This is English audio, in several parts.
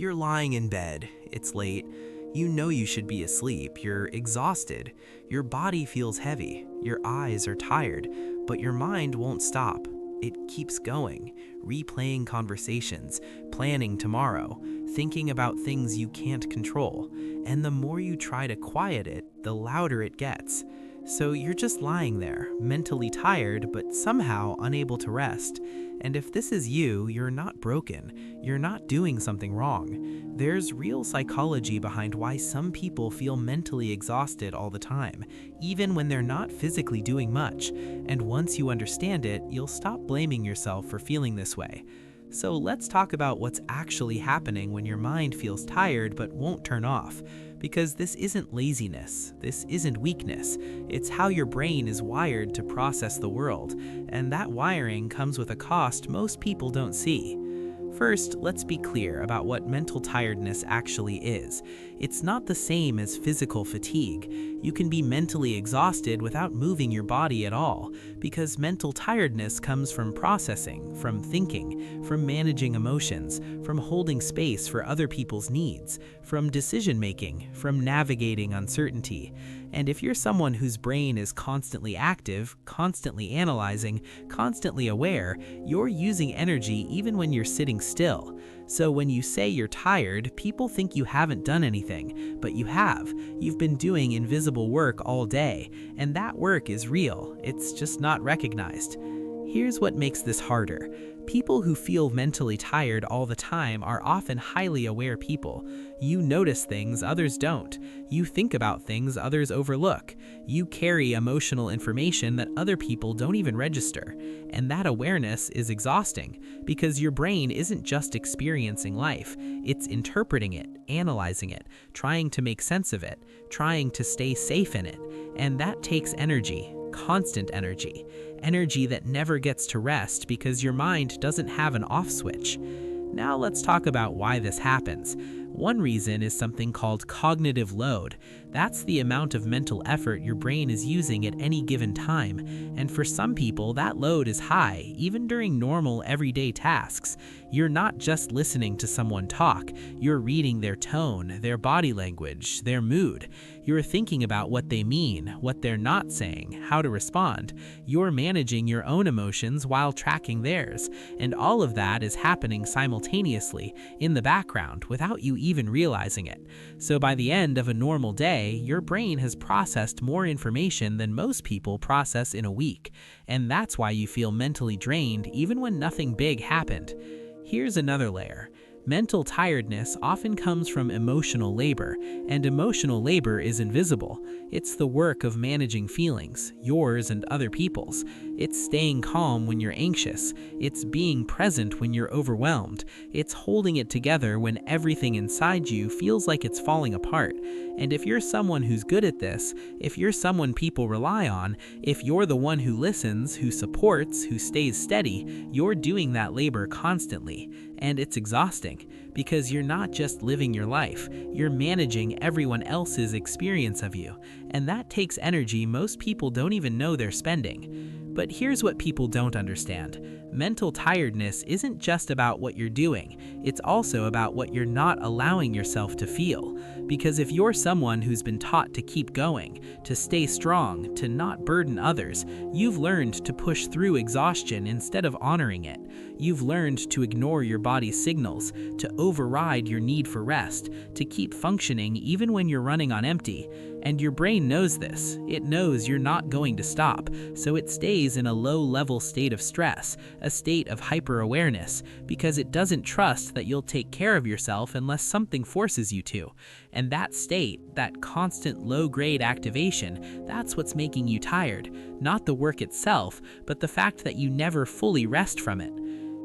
You're lying in bed, it's late, you know you should be asleep, you're exhausted, your body feels heavy, your eyes are tired, but your mind won't stop. It keeps going, replaying conversations, planning tomorrow, thinking about things you can't control, and the more you try to quiet it, the louder it gets. So you're just lying there, mentally tired, but somehow unable to rest. And if this is you, you're not broken. You're not doing something wrong. There's real psychology behind why some people feel mentally exhausted all the time, even when they're not physically doing much. And once you understand it, you'll stop blaming yourself for feeling this way. So let's talk about what's actually happening when your mind feels tired but won't turn off. Because this isn't laziness, this isn't weakness, it's how your brain is wired to process the world, and that wiring comes with a cost most people don't see. First, let's be clear about what mental tiredness actually is. It's not the same as physical fatigue. You can be mentally exhausted without moving your body at all, because mental tiredness comes from processing, from thinking, from managing emotions, from holding space for other people's needs, from decision-making, from navigating uncertainty. And if you're someone whose brain is constantly active, constantly analyzing, constantly aware, you're using energy even when you're sitting still. So when you say you're tired, people think you haven't done anything, but you have. You've been doing invisible work all day, and that work is real. It's just not recognized. Here's what makes this harder. People who feel mentally tired all the time are often highly aware people. You notice things others don't. You think about things others overlook. You carry emotional information that other people don't even register. And that awareness is exhausting, because your brain isn't just experiencing life, it's interpreting it, analyzing it, trying to make sense of it, trying to stay safe in it. And that takes energy. Constant energy. Energy that never gets to rest because your mind doesn't have an off switch. Now let's talk about why this happens. One reason is something called cognitive load. That's the amount of mental effort your brain is using at any given time. And for some people, that load is high, even during normal everyday tasks. You're not just listening to someone talk, you're reading their tone, their body language, their mood. You're thinking about what they mean, what they're not saying, how to respond. You're managing your own emotions while tracking theirs. And all of that is happening simultaneously in the background without you even realizing it. So by the end of a normal day, your brain has processed more information than most people process in a week. And that's why you feel mentally drained even when nothing big happened. Here's another layer. Mental tiredness often comes from emotional labor, and emotional labor is invisible. It's the work of managing feelings, yours and other people's. It's staying calm when you're anxious. It's being present when you're overwhelmed. It's holding it together when everything inside you feels like it's falling apart. And if you're someone who's good at this, if you're someone people rely on, if you're the one who listens, who supports, who stays steady, you're doing that labor constantly. And it's exhausting, because you're not just living your life, you're managing everyone else's experience of you. And that takes energy most people don't even know they're spending. But here's what people don't understand. Mental tiredness isn't just about what you're doing, it's also about what you're not allowing yourself to feel. Because if you're someone who's been taught to keep going, to stay strong, to not burden others, you've learned to push through exhaustion instead of honoring it. You've learned to ignore your body's signals, to override your need for rest, to keep functioning even when you're running on empty. And your brain knows this. It knows you're not going to stop, so it stays in a low-level state of stress, a state of hyper-awareness, because it doesn't trust that you'll take care of yourself unless something forces you to. And that state, that constant low-grade activation, that's what's making you tired. Not the work itself, but the fact that you never fully rest from it.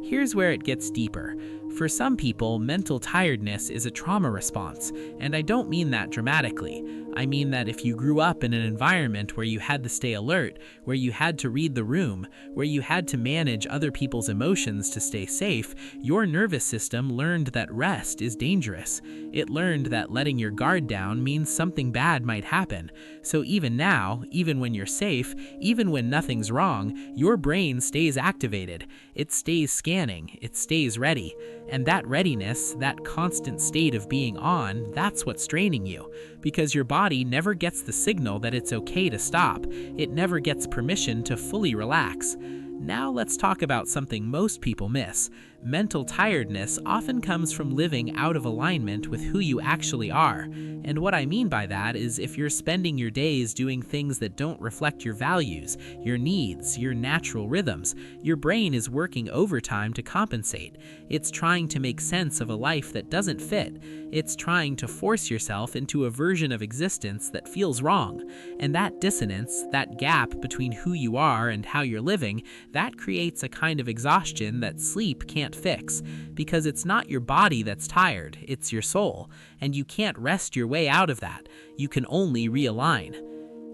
Here's where it gets deeper. For some people, mental tiredness is a trauma response, and I don't mean that dramatically. I mean that if you grew up in an environment where you had to stay alert, where you had to read the room, where you had to manage other people's emotions to stay safe, your nervous system learned that rest is dangerous. It learned that letting your guard down means something bad might happen. So even now, even when you're safe, even when nothing's wrong, your brain stays activated. It stays scanning. It stays ready. And that readiness, that constant state of being on, that's what's straining you. Because your body never gets the signal that it's okay to stop. It never gets permission to fully relax. Now let's talk about something most people miss. Mental tiredness often comes from living out of alignment with who you actually are. And what I mean by that is if you're spending your days doing things that don't reflect your values, your needs, your natural rhythms, your brain is working overtime to compensate. It's trying to make sense of a life that doesn't fit. It's trying to force yourself into a version of existence that feels wrong. And that dissonance, that gap between who you are and how you're living, that creates a kind of exhaustion that sleep can't fix, because it's not your body that's tired, it's your soul, and you can't rest your way out of that. You can only realign.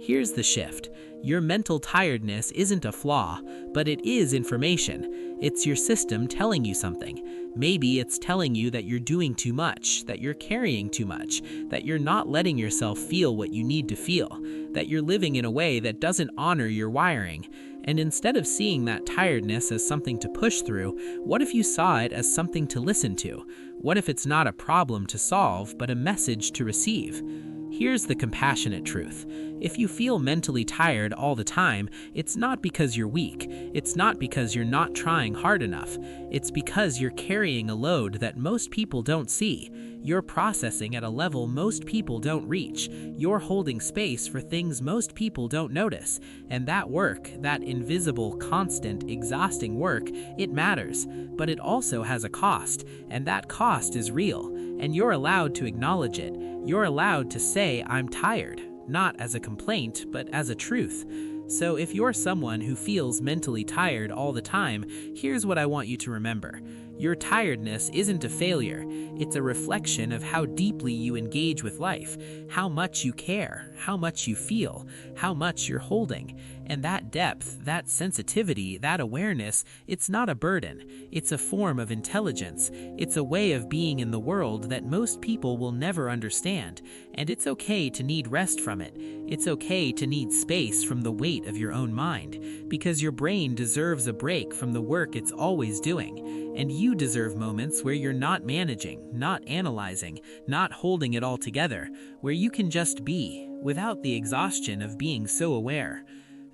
Here's the shift. Your mental tiredness isn't a flaw, but it is information. It's your system telling you something. Maybe it's telling you that you're doing too much, that you're carrying too much, that you're not letting yourself feel what you need to feel, that you're living in a way that doesn't honor your wiring. And instead of seeing that tiredness as something to push through, what if you saw it as something to listen to? What if it's not a problem to solve, but a message to receive? Here's the compassionate truth. If you feel mentally tired all the time, it's not because you're weak. It's not because you're not trying hard enough. It's because you're carrying a load that most people don't see. You're processing at a level most people don't reach. You're holding space for things most people don't notice. And that work, that invisible, constant, exhausting work, it matters. But it also has a cost, and that cost is real. And you're allowed to acknowledge it. You're allowed to say, "I'm tired," not as a complaint, but as a truth. So if you're someone who feels mentally tired all the time, here's what I want you to remember. Your tiredness isn't a failure. It's a reflection of how deeply you engage with life, how much you care, how much you feel, how much you're holding. And that depth, that sensitivity, that awareness, it's not a burden. It's a form of intelligence. It's a way of being in the world that most people will never understand. And it's okay to need rest from it. It's okay to need space from the weight of your own mind, because your brain deserves a break from the work it's always doing. And you deserve moments where you're not managing, not analyzing, not holding it all together, where you can just be, without the exhaustion of being so aware.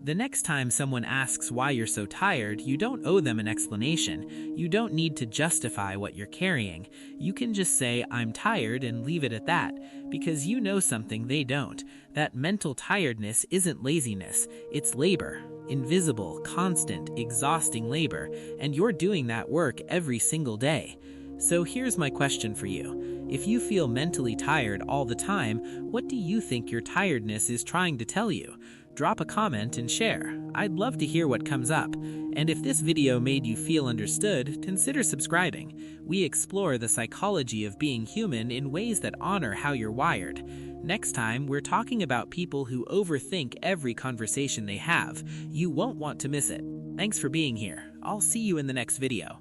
The next time someone asks why you're so tired, you don't owe them an explanation. You don't need to justify what you're carrying. You can just say, "I'm tired," and leave it at that, because you know something they don't. That mental tiredness isn't laziness, it's labor. Invisible, constant, exhausting labor, and you're doing that work every single day. So here's my question for you. If you feel mentally tired all the time, what do you think your tiredness is trying to tell you? Drop a comment and share. I'd love to hear what comes up. And if this video made you feel understood, consider subscribing. We explore the psychology of being human in ways that honor how you're wired. Next time, we're talking about people who overthink every conversation they have. You won't want to miss it. Thanks for being here. I'll see you in the next video.